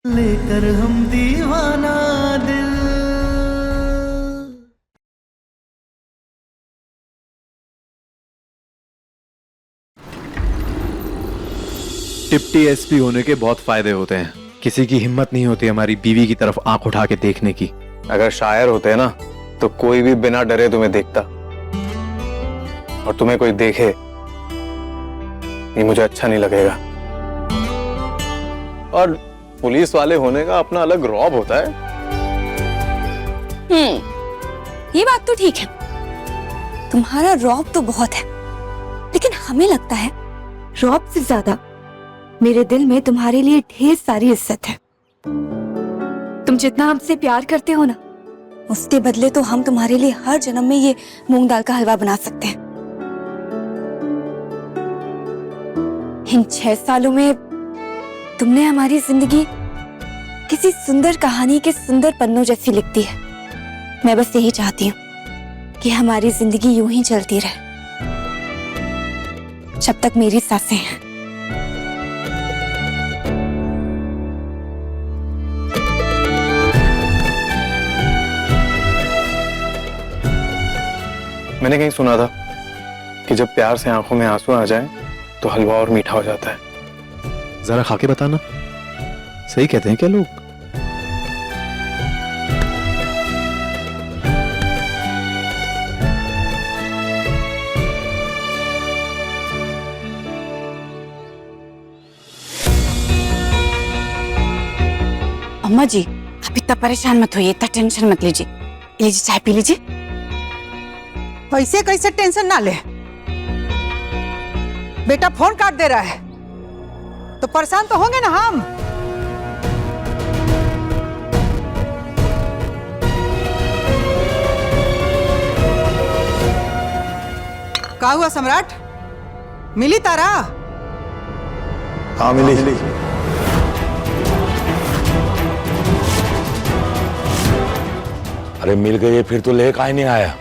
लेकर हम दीवाना दिल। डिप्टी एसपी होने के बहुत फायदे होते हैं। किसी की हिम्मत नहीं होती हमारी बीवी की तरफ आंख उठा के देखने की। अगर शायर होते ना तो कोई भी बिना डरे तुम्हें देखता, और तुम्हें कोई देखे ये मुझे अच्छा नहीं लगेगा। और पुलिस वाले होने का अपना अलग रौब होता है। ये बात तो ठीक है, तुम्हारा रौब तो बहुत है, लेकिन हमें लगता है रौब से ज्यादा मेरे दिल में तुम्हारे लिए ढेर सारी इज्जत है। तुम जितना हमसे प्यार करते हो ना, उसके बदले तो हम तुम्हारे लिए हर जन्म में ये मूंग दाल का हलवा बना सकते हैं। इन 6 सालों में तुमने हमारी जिंदगी किसी सुंदर कहानी के सुंदर पन्नों जैसी लिखती है। मैं बस यही चाहती हूँ कि हमारी जिंदगी यूं ही चलती रहे जब तक मेरी सांसें हैं। मैंने कहीं सुना था कि जब प्यार से आंखों में आंसू आ जाए तो हलवा और मीठा हो जाता है। जरा खा के बताना, सही कहते हैं क्या लोग? अम्मा जी, आप इतना परेशान मत होइए, इतना टेंशन मत लीजिए। लीजिए चाय पी लीजिए। वैसे कैसे टेंशन ना ले, बेटा फोन काट दे रहा है तो परेशान तो होंगे ना हम। क्या हुआ सम्राट, मिली तारा? हाँ मिली। अरे मिल गई फिर तो ले काहे नहीं आया?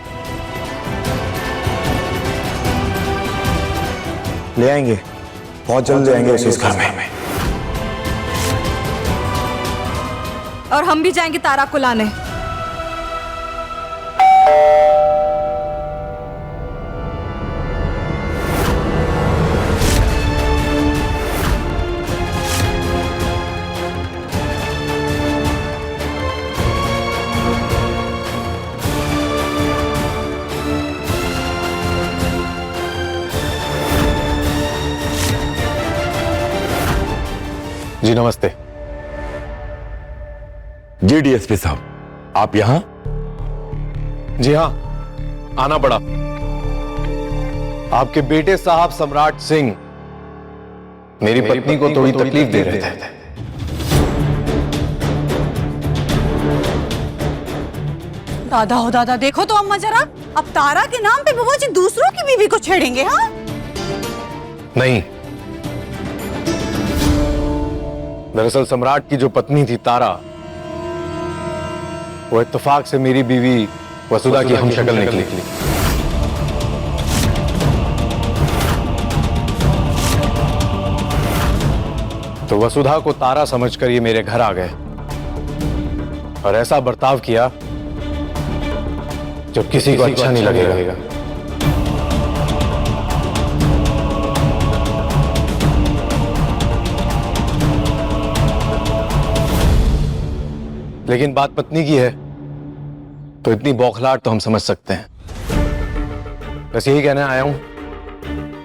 ले आएंगे, बहुत जल्द ले आएंगे उस घर में। और हम भी जाएंगे तारा को लाने। जी नमस्ते। जी डीएसपी साहब, आप यहाँ? जी हाँ, आना पड़ा। आपके बेटे साहब सम्राट सिंह मेरी पत्नी को थोड़ी तकलीफ दे रहे थे। दादा हो दादा, देखो तो अम्मा जरा, अब तारा के नाम पे बुआ जी दूसरों की बीवी को छेड़ेंगे। हाँ नहीं, दरअसल सम्राट की जो पत्नी थी तारा, वो इत्तेफाक से मेरी बीवी वसुधा की हमशक्ल निकली। तो वसुधा को तारा समझकर ये मेरे घर आ गए और ऐसा बर्ताव किया जो किसी को अच्छा नहीं लगेगा। लेकिन बात पत्नी की है तो इतनी बौखलाहट तो हम समझ सकते हैं। बस यही कहने आया हूं,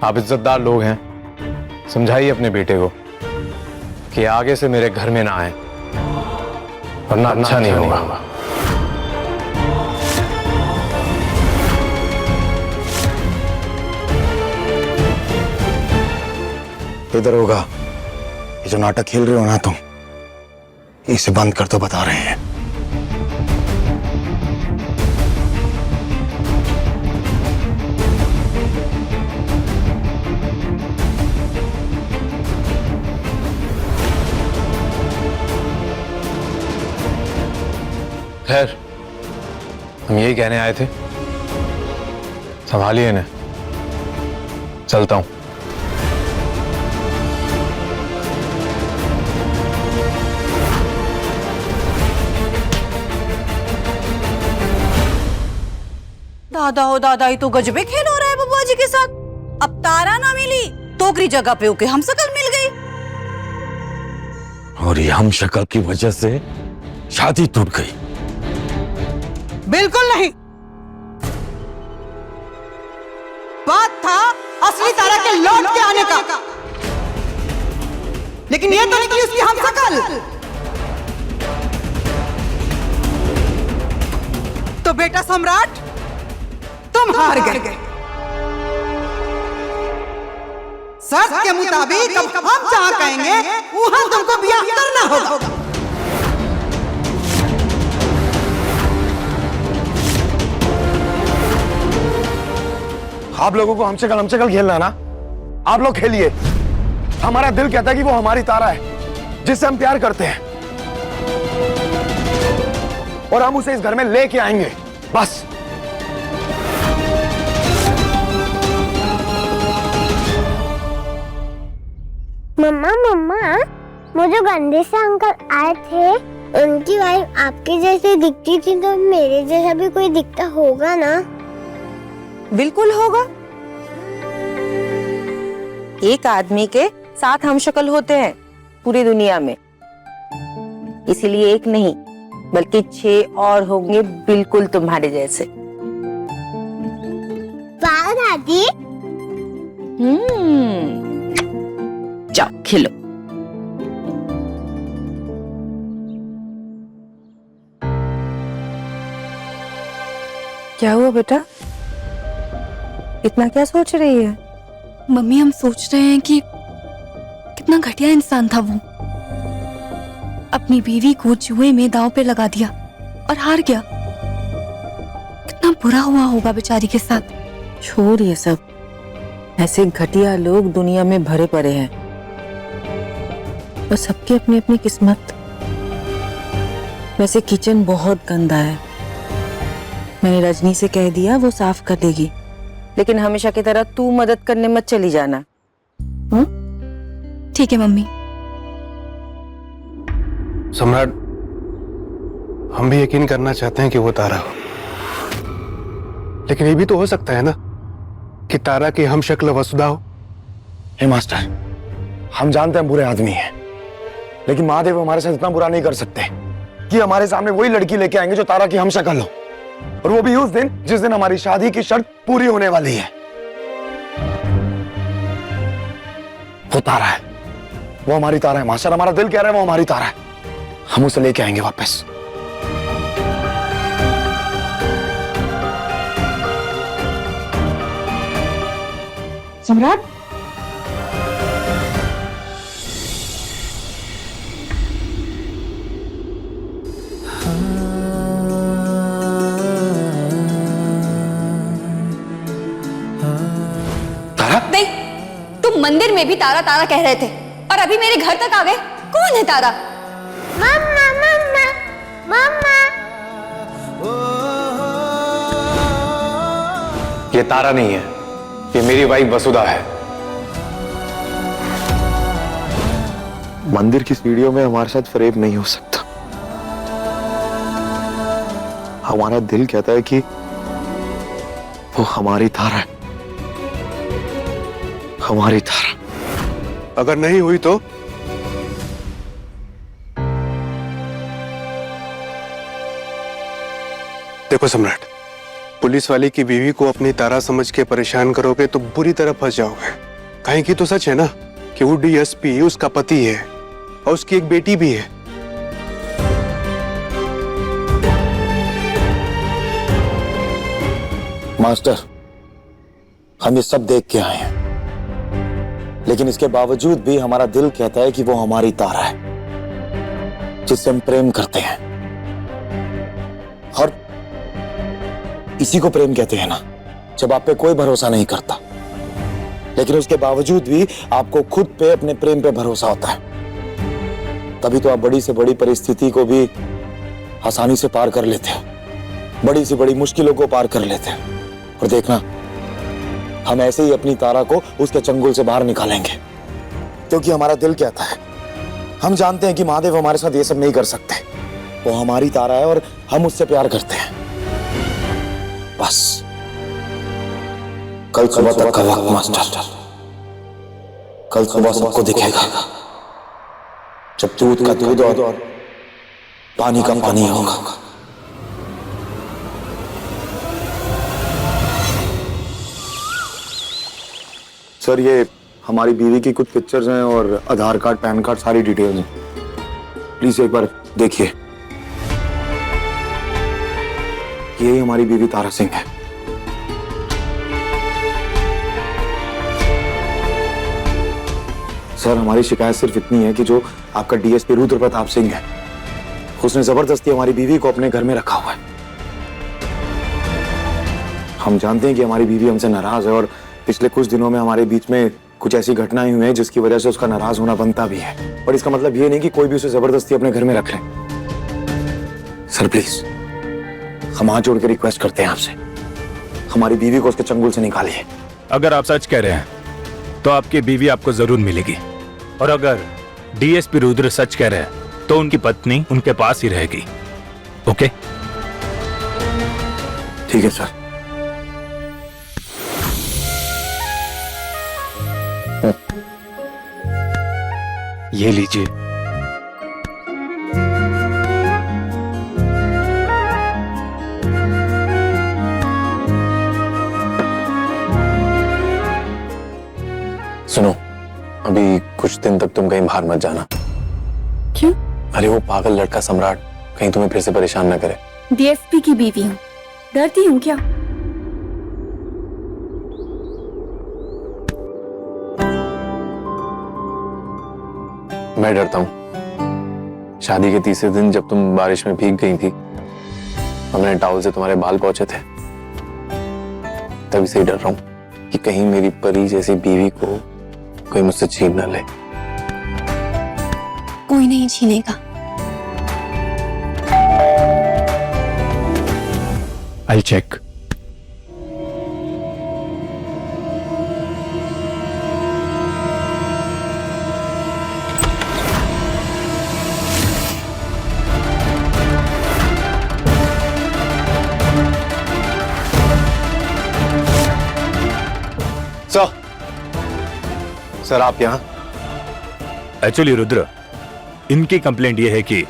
आप इज्जतदार लोग हैं, समझाइए अपने बेटे को कि आगे से मेरे घर में ना आए, वरना अच्छा नहीं होगा। इधर होगा, ये जो नाटक खेल रहे हो ना तुम, इसे बंद कर दो, बता रहे हैं। खैर, हम यही कहने आए थे, संभालिए इन्हें, चलता हूं। दादा हो दादा, ही तो गजबे खेल हो रहा है बबुआ जी के साथ। अब तारा ना मिली, टोकरी जगह पे होके हम शकल मिल गई। और ये हम शक्ल की वजह से शादी टूट गई। बिल्कुल नहीं, बात था असली तारा के लौट के आने का, लेकिन ये तो नहीं कि उसकी हम शकल। तो बेटा सम्राट, तुम हार गए। शर्त के मुताबिक अब हम जहाँ कहेंगे वहाँ तुमको ब्याह करना होगा। आप लोगों को हमसे कल खेलना है ना, आप लोग खेलिए। हमारा दिल कहता है कि वो हमारी तारा है जिससे हम प्यार करते हैं, और हम उसे इस घर में लेके आएंगे, बस। मम्मा मम्मा, वो जो गंदे से अंकल आए थे, उनकी वाइफ आपके जैसी दिखती थी, तो मेरे जैसा भी कोई दिखता होगा ना? बिल्कुल होगा। एक आदमी के 7 हमशक्ल होते हैं पूरी दुनिया में, इसीलिए एक नहीं बल्कि 6 और होंगे बिल्कुल तुम्हारे जैसे। वाह दादी। जाओ खिलो। क्या हुआ बेटा, इतना क्या सोच रही है? मम्मी, हम सोच रहे हैं कि कितना घटिया इंसान था वो। अपनी बीवी को जुए में दांव पे लगा दिया और हार गया। कितना बुरा हुआ होगा बेचारी के साथ। छोड़ ये सब, ऐसे घटिया लोग दुनिया में भरे पड़े हैं, और सबकी अपनी अपनी किस्मत। वैसे किचन बहुत गंदा है, मैंने रजनी से कह दिया, वो साफ कर देगी, लेकिन हमेशा की तरह तू मदद करने मत चली जाना। ठीक है मम्मी। सम्राट, हम भी यकीन करना चाहते हैं कि वो तारा हो, लेकिन ये भी तो हो सकता है ना कि तारा की हम शक्ल वसुधा हो। हे मास्टर, हम जानते हैं बुरे आदमी हैं, लेकिन महादेव हमारे साथ इतना बुरा नहीं कर सकते कि हमारे सामने वही लड़की लेके आएंगे जो तारा की हम शक्ल हो, और वो भी उस दिन जिस दिन हमारी शादी की शर्त पूरी होने वाली है। वो तारा है, वो हमारी तारा है मास्टर। हमारा दिल कह रहा है वो हमारी तारा है, हम उसे लेके आएंगे वापस। सम्राट, नहीं, तुम मंदिर में भी तारा तारा कह रहे थे और अभी मेरे घर तक आ गए। कौन है तारा? मम्मा मम्मा मम्मा। ये तारा नहीं है, ये मेरी वाइफ वसुधा है। मंदिर की सीढ़ियों में हमारे साथ फरेब नहीं हो सकता। हमारा दिल कहता है कि वो हमारी तारा है, हमारी तारा। अगर नहीं हुई तो देखो सम्राट, पुलिस वाले की बीवी को अपनी तारा समझ के परेशान करोगे तो बुरी तरह फंस जाओगे। कहीं की तो सच है ना कि वो डीएसपी उसका पति है और उसकी एक बेटी भी है। मास्टर, हम ये सब देख के आए हैं, लेकिन इसके बावजूद भी हमारा दिल कहता है कि वो हमारी तारा है जिससे हम प्रेम करते हैं, और इसी को प्रेम कहते हैं ना, जब आप पे कोई भरोसा नहीं करता लेकिन उसके बावजूद भी आपको खुद पे, अपने प्रेम पे भरोसा होता है। तभी तो आप बड़ी से बड़ी परिस्थिति को भी आसानी से पार कर लेते हो, बड़ी से बड़ी मुश्किलों को पार कर लेते हैं। और देखना, हम ऐसे ही अपनी तारा को उसके चंगुल से बाहर निकालेंगे, क्योंकि हमारा दिल कहता है, हम जानते हैं कि महादेव हमारे साथ ये सब नहीं कर सकते। वो हमारी तारा है और हम उससे प्यार करते हैं, बस। कल सुबह तक का वक्त मास्टर। कल सुबह सबको दिखेगा जब दूध का दूध और पानी का पानी होगा। सर ये हमारी बीवी की कुछ पिक्चर्स हैं और आधार कार्ड, पैन कार्ड, सारी डिटेल्स हैं। प्लीज एक बार देखिए। यही हमारी बीवी तारा सिंह है। सर हमारी शिकायत सिर्फ इतनी है कि जो आपका डीएसपी रुद्र प्रताप सिंह है, उसने जबरदस्ती हमारी बीवी को अपने घर में रखा हुआ है। हम जानते हैं कि हमारी बीवी हमसे नाराज है और पिछले कुछ दिनों में हमारे बीच में कुछ ऐसी घटनाएं हुई हैं जिसकी वजह से उसका नाराज होना बनता भी है, पर इसका मतलब ये नहीं कि कोई भी उसे जबरदस्ती अपने घर में रख ले। सर प्लीज हम हाथ जोड़ के रिक्वेस्ट करते हैं आपसे, हमारी बीवी को उसके चंगुल से निकालिए। अगर आप सच कह रहे हैं तो आपकी बीवी आपको जरूर मिलेगी, और अगर डीएसपी रुद्र सच कह रहे हैं तो उनकी पत्नी उनके पास ही रहेगी। ओके ठीक है सर। ये लीजिए। सुनो, अभी कुछ दिन तक तुम कहीं बाहर मत जाना। क्यों? अरे वो पागल लड़का सम्राट कहीं तुम्हें फिर से परेशान न करे। डीएसपी की बीवी हूँ, डरती हूँ क्या? मैं डरता हूँ। शादी के तीसरे दिन जब तुम बारिश में भीग गई थी और मैंने टॉवल से तुम्हारे बाल पोंछे थे, तभी से डर रहा हूँ कि कहीं मेरी परी जैसी बीवी को कोई मुझसे छीन न ले। कोई नहीं छीनेगा। I'll check. सर आप यहाँ? एक्चुअली रुद्र, इनकी कंप्लेंट ये है कि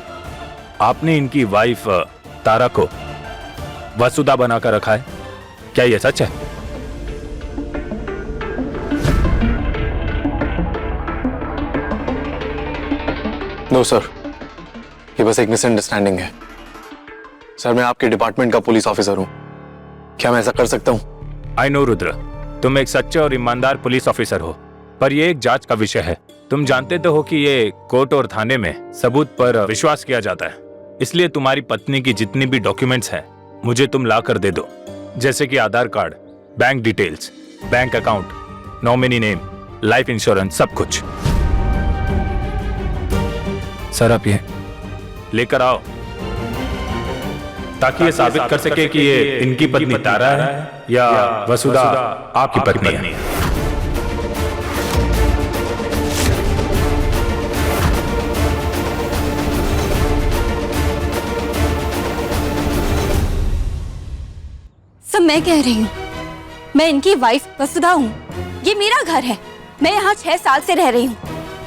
आपने इनकी वाइफ तारा को वसुधा बनाकर रखा है। क्या ये सच है? नो सर, ये बस एक मिसअंडरस्टैंडिंग है। सर मैं आपके डिपार्टमेंट का पुलिस ऑफिसर हूँ, क्या मैं ऐसा कर सकता हूँ? आई नो रुद्र, तुम एक सच्चे और ईमानदार पुलिस ऑफिसर हो, पर यह एक जांच का विषय है। तुम जानते तो हो कि ये कोर्ट और थाने में सबूत पर विश्वास किया जाता है, इसलिए तुम्हारी पत्नी की जितनी भी डॉक्यूमेंट्स हैं मुझे तुम ला कर दे दो, जैसे कि Aadhaar card, bank details, bank account, nominee name, life insurance, सब कुछ। सर आप ये लेकर आओ ताकि ये साबित कर सके कि ये इनकी पत्नी तारा है या वसुधा आपकी पत्नी है। सब मैं कह रही हूँ, मैं इनकी वाइफ वसुधा हूँ। ये मेरा घर है, मैं यहाँ 6 साल से रह रही हूँ।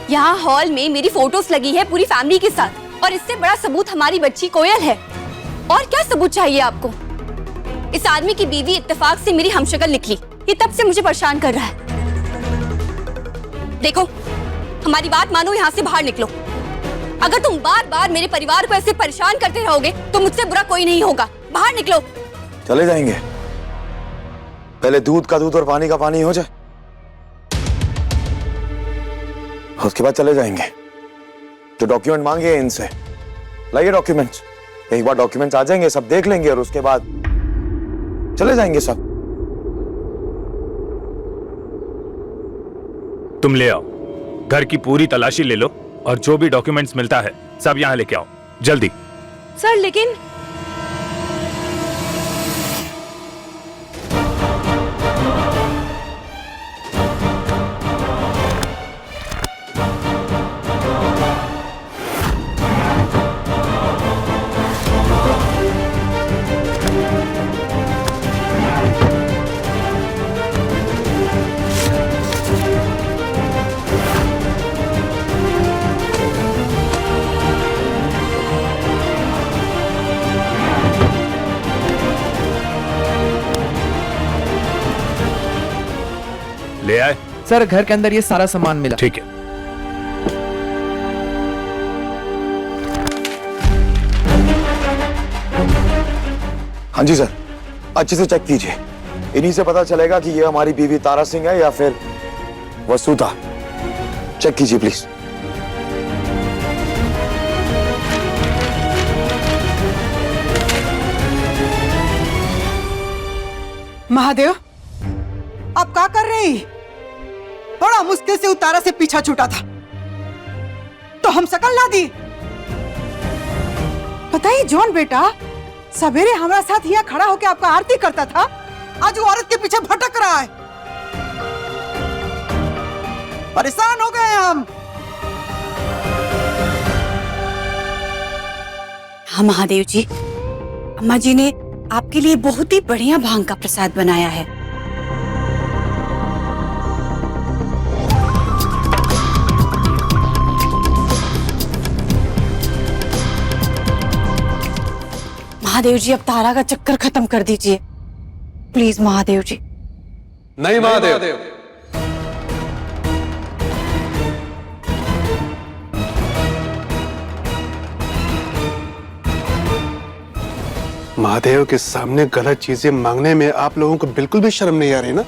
यहाँ हॉल में मेरी फोटोज लगी है पूरी फैमिली के साथ, और इससे बड़ा सबूत हमारी बच्ची कोयल है। और क्या सबूत चाहिए आपको? इस आदमी की बीवी इत्तेफाक से मेरी हमशक्ल निकली, ये तब से मुझे परेशान कर रहा है। देखो, हमारी बात मानो, यहाँ से बाहर निकलो। अगर तुम बार बार मेरे परिवार को ऐसे परेशान करते रहोगे तो मुझसे बुरा कोई नहीं होगा। बाहर निकलो। चले जाएंगे, पहले दूध का दूध और पानी का पानी हो जाए, उसके बाद चले जाएंगे। जो डॉक्यूमेंट मांगे इनसे लाइए डॉक्यूमेंट्स। एक बार डॉक्यूमेंट्स आ जाएंगे, सब देख लेंगे और उसके बाद चले जाएंगे सब। तुम ले आओ, घर की पूरी तलाशी ले लो और जो भी डॉक्यूमेंट्स मिलता है सब यहाँ लेके आओ जल्दी। सर लेकिन ले आए? सर घर के अंदर ये सारा सामान मिला। ठीक है। हाँ जी सर, अच्छे से चेक कीजिए। इन्हीं से पता चलेगा कि ये हमारी बीवी तारा सिंह है या फिर वसुधा। चेक कीजिए प्लीज। महादेव, आप क्या कर रहे हैं? बड़ा मुश्किल से उतारा से पीछा छूटा था तो हम शकल ला दी। बताइए जॉन बेटा, सवेरे हमारे साथ यहाँ खड़ा होकर आपका आरती करता था, आज वो औरत के पीछे भटक रहा है। परेशान हो गए हम। हाँ महादेव जी, अम्मा जी ने आपके लिए बहुत ही बढ़िया भांग का प्रसाद बनाया है। महादेव जी, अब तारा का चक्कर खत्म कर दीजिए प्लीज महादेव जी। नहीं महादेव, महादेव के सामने गलत चीजें मांगने में आप लोगों को बिल्कुल भी शर्म नहीं आ रही ना?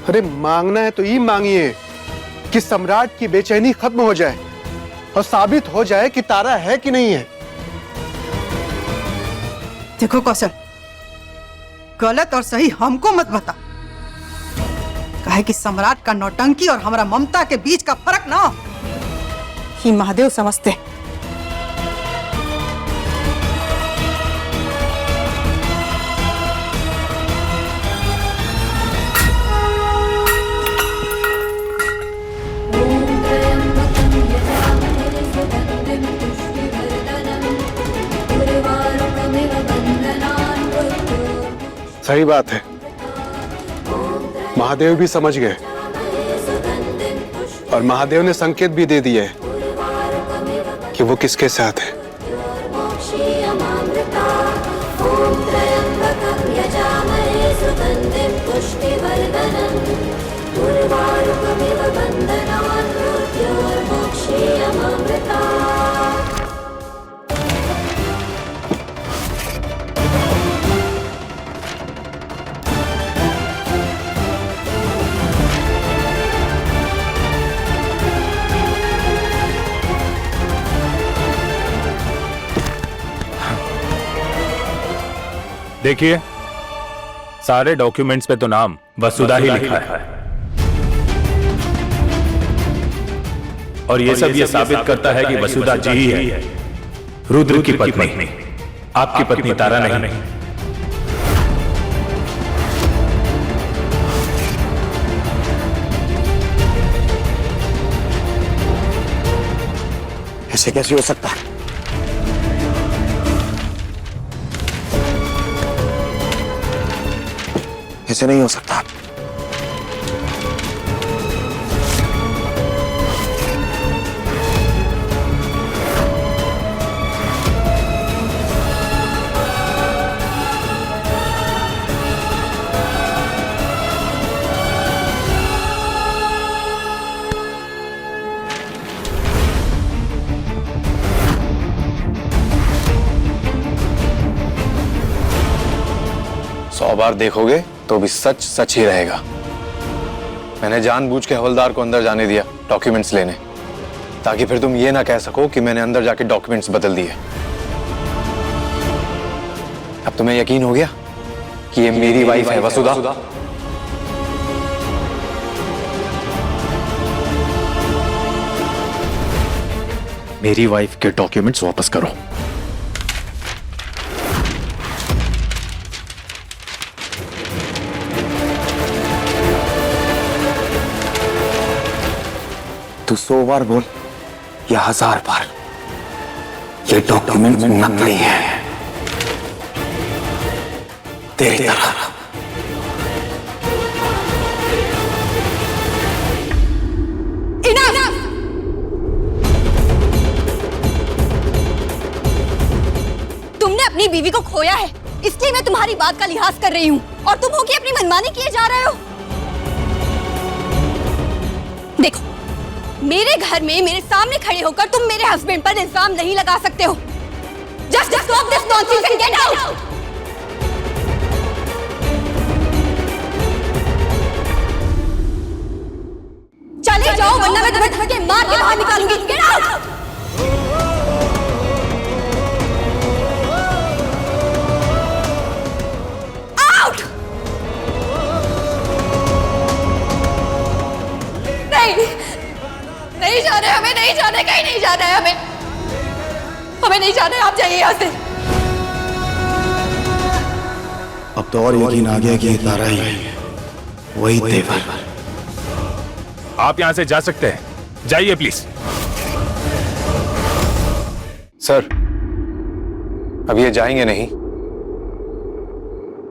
अरे मांगना है तो ये मांगिए कि सम्राट की बेचैनी खत्म हो जाए और साबित हो जाए कि तारा है कि नहीं है। देखो कौशल, गलत और सही हमको मत बता, काहे कि सम्राट का नौटंकी और हमारा ममता के बीच का फर्क ना ही महादेव समझते। सही बात है, महादेव भी समझ गए और महादेव ने संकेत भी दे दिया है कि वो किसके साथ है। देखिए, सारे डॉक्यूमेंट्स पे तो नाम वसुधा ही लिखा है और ये सब ये साबित करता है कि वसुधा जी ही है रुद्र की पत्नी, आपकी पत्नी तारा नहीं। ऐसे कैसे हो सकता है? ऐसे नहीं हो सकता। सौ बार देखोगे तो भी सच सच ही रहेगा। मैंने जानबूझ के हवलदार को अंदर जाने दिया डॉक्यूमेंट्स लेने, ताकि फिर तुम ये ना कह सको कि मैंने अंदर जाके डॉक्यूमेंट्स बदल दिए। अब तुम्हें यकीन हो गया कि ये मेरी वाइफ है वसुधा? मेरी वाइफ के डॉक्यूमेंट्स वापस करो। तू 100 बार बोल या 1000 बार, ये डॉक्यूमेंट नकली है तेरी तरह। तुमने अपनी बीवी को खोया है इसलिए मैं तुम्हारी बात का लिहाज कर रही हूँ और तुम हो कि अपनी मनमानी किए जा रहे हो। देखो, मेरे घर में मेरे सामने खड़े होकर तुम मेरे हस्बैंड पर इल्जाम नहीं लगा सकते हो। Just stop this nonsense and get out! चले जाओ वरना मैं तुम्हें धक्के मार के बाहर निकालूंगी। Get out! Out! नहीं जाना है हमें, नहीं जाना है, कहीं नहीं जाना है हमें नहीं जाना है। आप जाइए यहाँ से। अब तो और यकीन आ गया कि ये तारा ही है, वही तेवर। आप यहाँ से जा सकते हैं, जाइए प्लीज। सर, अब ये जाएंगे नहीं,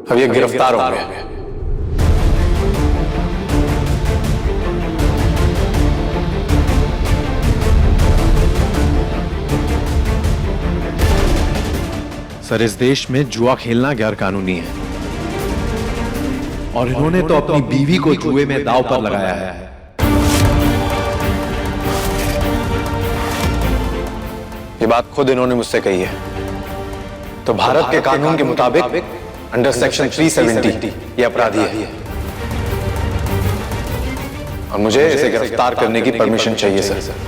अब ये गिरफ्तार होंगे। सर, इस देश में जुआ खेलना गैर कानूनी है और इन्होंने तो अपनी बीवी को जुए में दांव पर लगाया है। ये बात खुद इन्होंने मुझसे कही है। तो भारत के कानून के मुताबिक अंडर सेक्शन 370 ये अपराधी है और मुझे इसे गिरफ्तार करने की परमिशन चाहिए सर।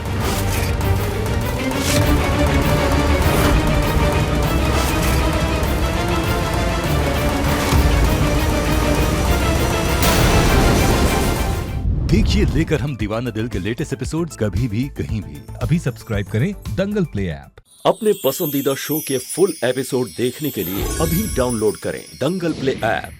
देखिए लेकर हम दीवाना दिल के लेटेस्ट एपिसोड्स कभी भी कहीं भी। अभी सब्सक्राइब करें दंगल प्ले ऐप। अपने पसंदीदा शो के फुल एपिसोड देखने के लिए अभी डाउनलोड करें दंगल प्ले ऐप।